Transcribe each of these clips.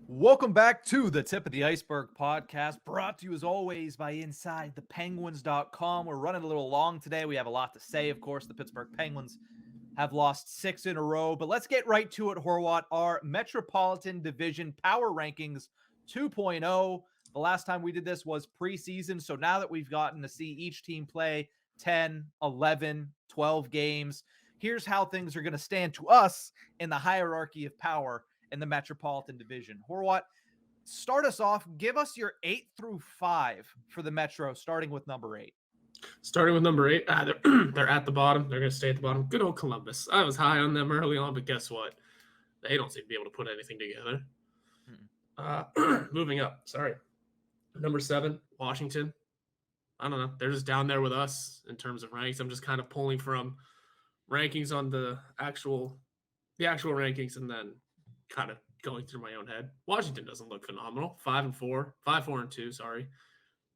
Welcome back to the Tip of the Iceberg podcast, brought to you as always by InsideThePenguins.com. We're running a little long today. We have a lot to say, of course. The Pittsburgh Penguins have lost 6 in a row, but let's get right to it, Horwat. Our Metropolitan Division Power Rankings 2.0. The last time we did this was preseason, so now that we've gotten to see each team play 10, 11, 12 games, here's how things are going to stand to us in the hierarchy of power in the Metropolitan Division. Horwat, start us off. Give us your 8 through 5 for the Metro, starting with number 8. Starting with number 8, they're at the bottom. They're going to stay at the bottom. Good old Columbus. I was high on them early on, but guess what? They don't seem to be able to put anything together. Moving up, sorry. Number 7, Washington. I don't know. They're just down there with us in terms of ranks. I'm just kind of pulling from rankings on the actual rankings and then kind of going through my own head. Washington doesn't look phenomenal. 5-4, 5-4-2. Sorry,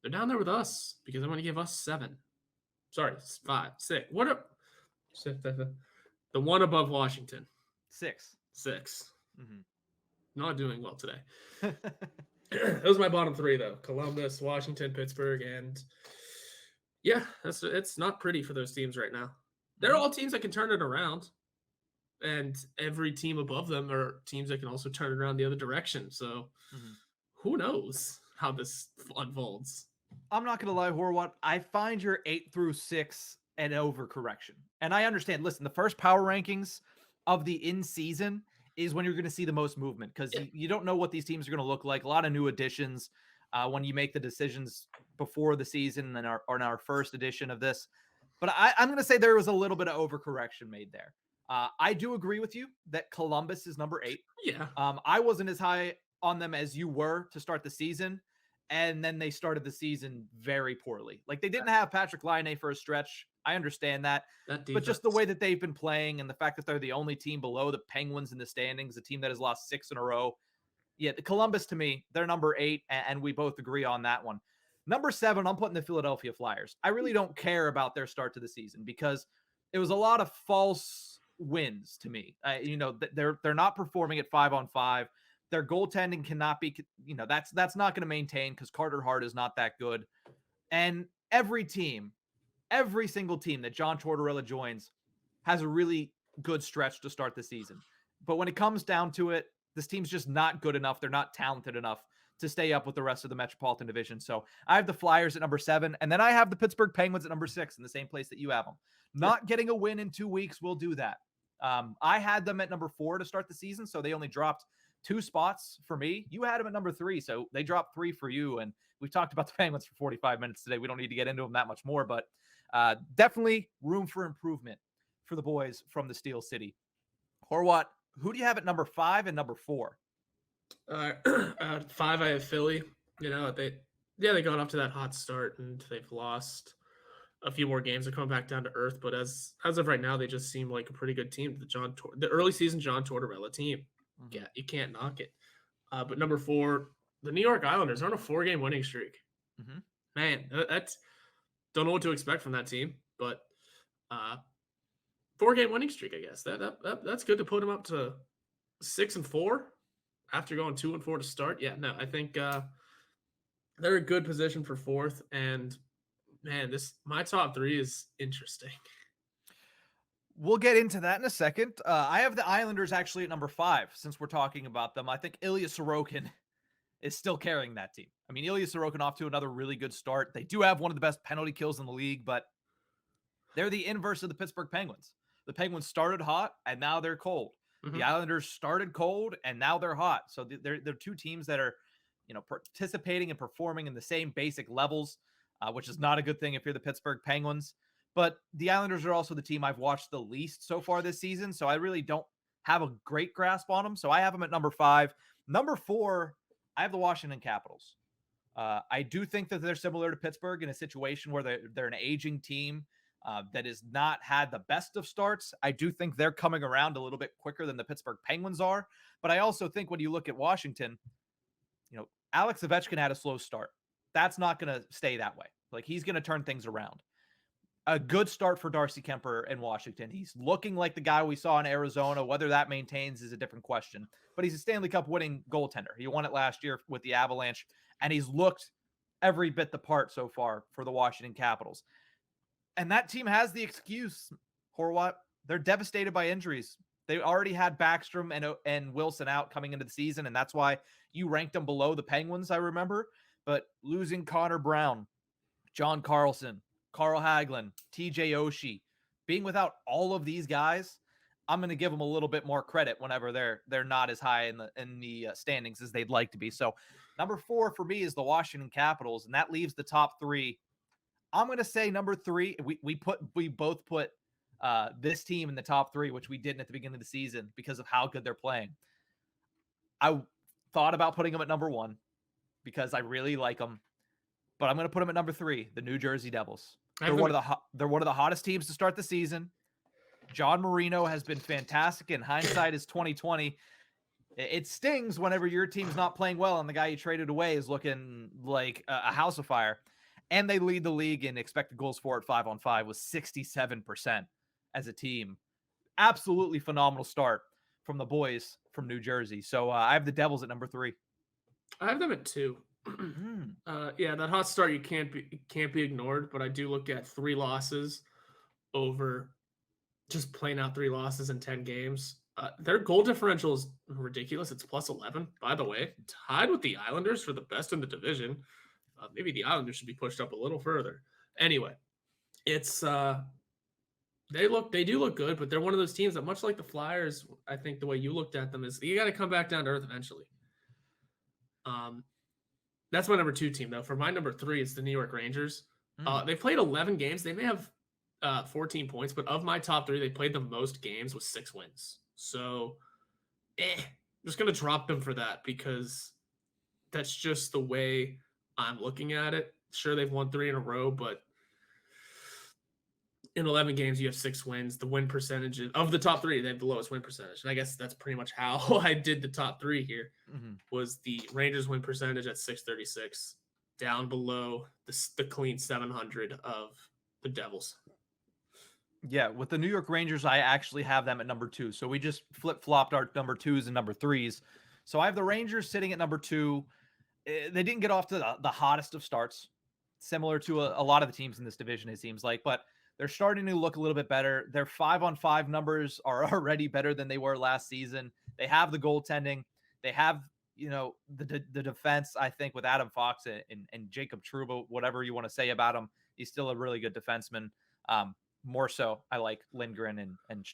they're down there with us because I'm going to give us 7. Sorry, 5, 6. What up? The one above Washington. 6. 6. Mm-hmm. Not doing well today. Those are my bottom 3, though. Columbus, Washington, Pittsburgh, and yeah, it's not pretty for those teams right now. They're all teams that can turn it around, and every team above them are teams that can also turn it around the other direction. So who knows how this unfolds? I'm not going to lie, Horwat. I find your 8 through 6 an overcorrection. And I understand. Listen, the first power rankings of the in-season is when you're going to see the most movement because you don't know what these teams are going to look like. A lot of new additions when you make the decisions before the season and in our first edition of this. But I'm going to say there was a little bit of overcorrection made there. I do agree with you that Columbus is number 8. Yeah. I wasn't as high on them as you were to start the season. And then they started the season very poorly. Like they didn't have Patrick Laine for a stretch. I understand that. But just the way that they've been playing and the fact that they're the only team below the Penguins in the standings, a team that has lost 6 in a row. Yeah, the Columbus to me, they're number 8, and we both agree on that one. Number 7, I'm putting the Philadelphia Flyers. I really don't care about their start to the season because it was a lot of false wins to me. They're not performing at 5-on-5. Their goaltending cannot be, that's not going to maintain because Carter Hart is not that good. And every single team that John Tortorella joins has a really good stretch to start the season. But when it comes down to it, this team's just not good enough. They're not talented enough to stay up with the rest of the Metropolitan Division. So I have the Flyers at number 7, and then I have the Pittsburgh Penguins at number 6 in the same place that you have them. Not getting a win in 2 weeks will do that. I had them at number 4 to start the season, so they only dropped 2 spots for me. You had them at number 3, so they dropped 3 for you. And we've talked about the Penguins for 45 minutes today. We don't need to get into them that much more, but definitely room for improvement for the boys from the Steel City. Horwat, who do you have at number 5 and number 4? 5, I have Philly. They got off to that hot start and they've lost a few more games. They're coming back down to earth, but as of right now, they just seem like a pretty good team. The early season John Tortorella team. Yeah, you can't knock it. But number 4, the New York Islanders are on a 4-game winning streak. Man, that's don't know what to expect from that team, but 4-game winning streak, I guess. That's good to put them up to 6-4 after going 2-4 to start. Yeah, no, I think they're a good position for 4th, and man, my top 3 is interesting. We'll get into that in a second. I have the Islanders actually at number 5 since we're talking about them. I think Ilya Sorokin is still carrying that team. I mean, Ilya Sorokin off to another really good start. They do have one of the best penalty kills in the league, but they're the inverse of the Pittsburgh Penguins. The Penguins started hot, and now they're cold. The Islanders started cold, and now they're hot. So they're 2 teams that are, participating and performing in the same basic levels, which is not a good thing if you're the Pittsburgh Penguins. But the Islanders are also the team I've watched the least so far this season, so I really don't have a great grasp on them. So I have them at number 5. Number 4, I have the Washington Capitals. I do think that they're similar to Pittsburgh in a situation where they're an aging team that has not had the best of starts. I do think they're coming around a little bit quicker than the Pittsburgh Penguins are. But I also think when you look at Washington, Alex Ovechkin had a slow start. That's not going to stay that way. Like, he's going to turn things around. a good start for Darcy Kemper in Washington. He's looking like the guy we saw in Arizona. Whether that maintains is a different question. But he's a Stanley Cup winning goaltender. He won it last year with the Avalanche, and he's looked every bit the part so far for the Washington Capitals. And that team has the excuse, Horwat. They're devastated by injuries. They already had Backstrom and Wilson out coming into the season, and that's why you ranked them below the Penguins, I remember. But losing Connor Brown, John Carlson, Carl Hagelin, TJ Oshie, being without all of these guys, I'm going to give them a little bit more credit whenever they're not as high in the standings as they'd like to be. So number 4 for me is the Washington Capitals, and that leaves the top 3. I'm going to say number 3. We both put this team in the top 3, which we didn't at the beginning of the season because of how good they're playing. I thought about putting them at number 1 because I really like them. But I'm going to put them at number 3, the New Jersey Devils. They're one of the hottest teams to start the season. John Marino has been fantastic, and hindsight is 2020. It stings whenever your team's not playing well and the guy you traded away is looking like a house of fire. And they lead the league in expected goals for at 5-on-5 with 67% as a team. Absolutely phenomenal start from the boys from New Jersey. So I have the Devils at number 3. I have them at 2. Yeah, that hot start you can't be ignored, but I do look at 3 losses over just playing out 3 losses in 10 games. Their goal differential is ridiculous. It's plus 11, by the way, tied with the Islanders for the best in the division. Maybe the Islanders should be pushed up a little further. Anyway, it's they do look good, but they're one of those teams that, much like the Flyers, I think the way you looked at them is you got to come back down to earth eventually. That's my number 2 team, though. For my number 3, it's the New York Rangers. They've played 11 games. They may have 14 points, but of my top 3, they played the most games with 6 wins. So, I'm just going to drop them for that because that's just the way I'm looking at it. Sure, they've won 3 in a row, but in 11 games, you have 6 wins. The win percentage of the top 3, they have the lowest win percentage. And I guess that's pretty much how I did the top 3 here. Was the Rangers win percentage at .636, down below the clean 700 of the Devils. Yeah, with the New York Rangers, I actually have them at number 2. So we just flip-flopped our number 2s and number 3s. So I have the Rangers sitting at number 2. They didn't get off to the hottest of starts, similar to a lot of the teams in this division, it seems like. But they're starting to look a little bit better. Their 5-on-5 numbers are already better than they were last season. They have the goaltending. They have, the defense, I think, with Adam Fox and Jacob Trouba, whatever you want to say about him. He's still a really good defenseman. More so, I like Lindgren and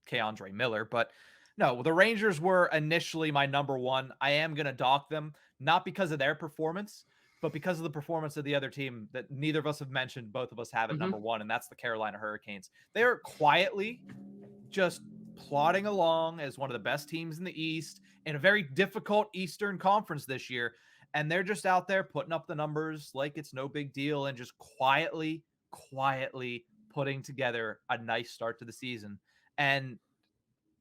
Keandre Miller. But no, the Rangers were initially my number 1. I am going to dock them, not because of their performance, but because of the performance of the other team that neither of us have mentioned. Both of us have at number 1, and that's the Carolina Hurricanes. They are quietly just plodding along as one of the best teams in the East in a very difficult Eastern Conference this year. And they're just out there putting up the numbers like it's no big deal and just quietly putting together a nice start to the season. And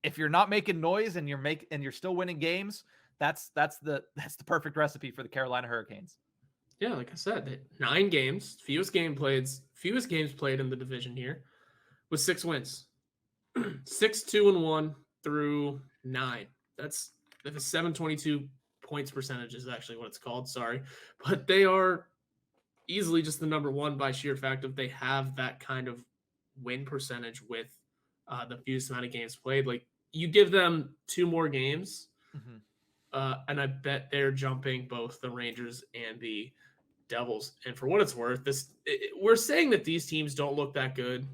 if you're not making noise and you're still winning games, that's the perfect recipe for the Carolina Hurricanes. Yeah, like I said, 9 games, fewest games played in the division here, with 6 wins. 6-2-1 through 9. That's a 722 points percentage is actually what it's called. Sorry, but they are easily just the number 1 by sheer fact of they have that kind of win percentage with the fewest amount of games played. Like, you give them 2 more games, and I bet they're jumping both the Rangers and the Devils. And for what it's worth, we're saying that these teams don't look that good.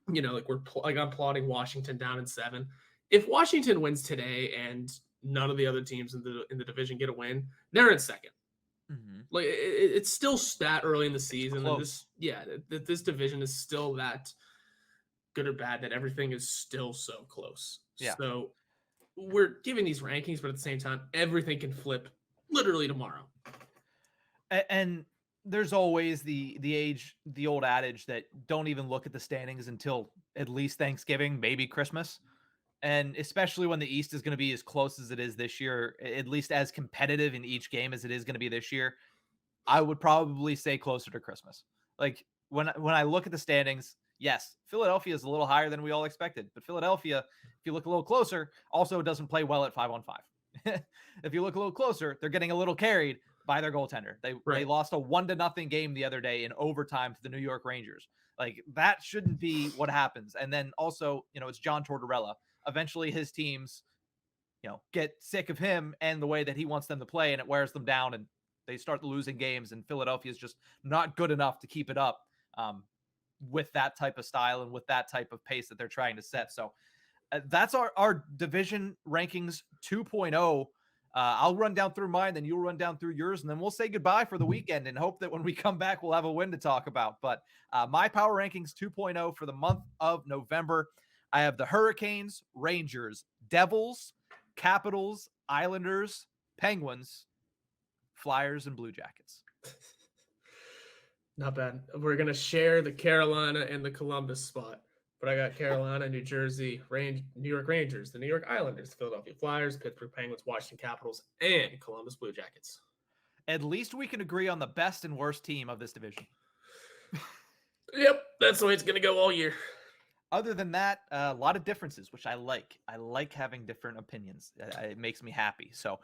I'm plotting Washington down in 7. If Washington wins today and none of the other teams in the division get a win, they're in 2nd. Like, it's still that early in the season, and this division is still that good or bad that everything is still so close. Yeah. So we're giving these rankings, but at the same time, everything can flip literally tomorrow. And there's always the old adage that don't even look at the standings until at least Thanksgiving, maybe Christmas. And especially when the East is going to be as close as it is this year, at least as competitive in each game as it is going to be this year, I would probably say closer to Christmas. Like, when I look at the standings, yes, Philadelphia is a little higher than we all expected. But Philadelphia, if you look a little closer, also doesn't play well at 5-on-5. If you look a little closer, they're getting a little carried by their goaltender. They lost a 1-0 game the other day in overtime to the New York Rangers. Like, that shouldn't be what happens. And then also, it's John Tortorella. Eventually his teams, get sick of him and the way that he wants them to play, and it wears them down, and they start losing games, and Philadelphia is just not good enough to keep it up with that type of style and with that type of pace that they're trying to set. So that's our division rankings 2.0. I'll run down through mine, then you'll run down through yours, and then we'll say goodbye for the weekend and hope that when we come back, we'll have a win to talk about. But my power rankings 2.0 for the month of November, I have the Hurricanes, Rangers, Devils, Capitals, Islanders, Penguins, Flyers, and Blue Jackets. Not bad. We're going to share the Carolina and the Columbus spot. But I got Carolina, New Jersey, New York Rangers, the New York Islanders, the Philadelphia Flyers, Pittsburgh Penguins, Washington Capitals, and Columbus Blue Jackets. At least we can agree on the best and worst team of this division. Yep, that's the way it's going to go all year. Other than that, a lot of differences, which I like. I like having different opinions. It makes me happy. So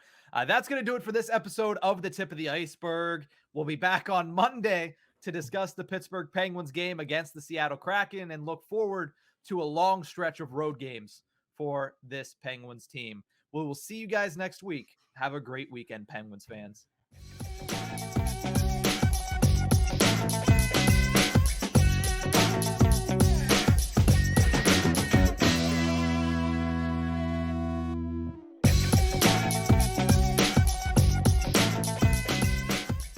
that's going to do it for this episode of The Tip of the Ice-Burgh. We'll be back on Monday to discuss the Pittsburgh Penguins game against the Seattle Kraken and look forward to a long stretch of road games for this Penguins team. We will see you guys next week. Have a great weekend, Penguins fans.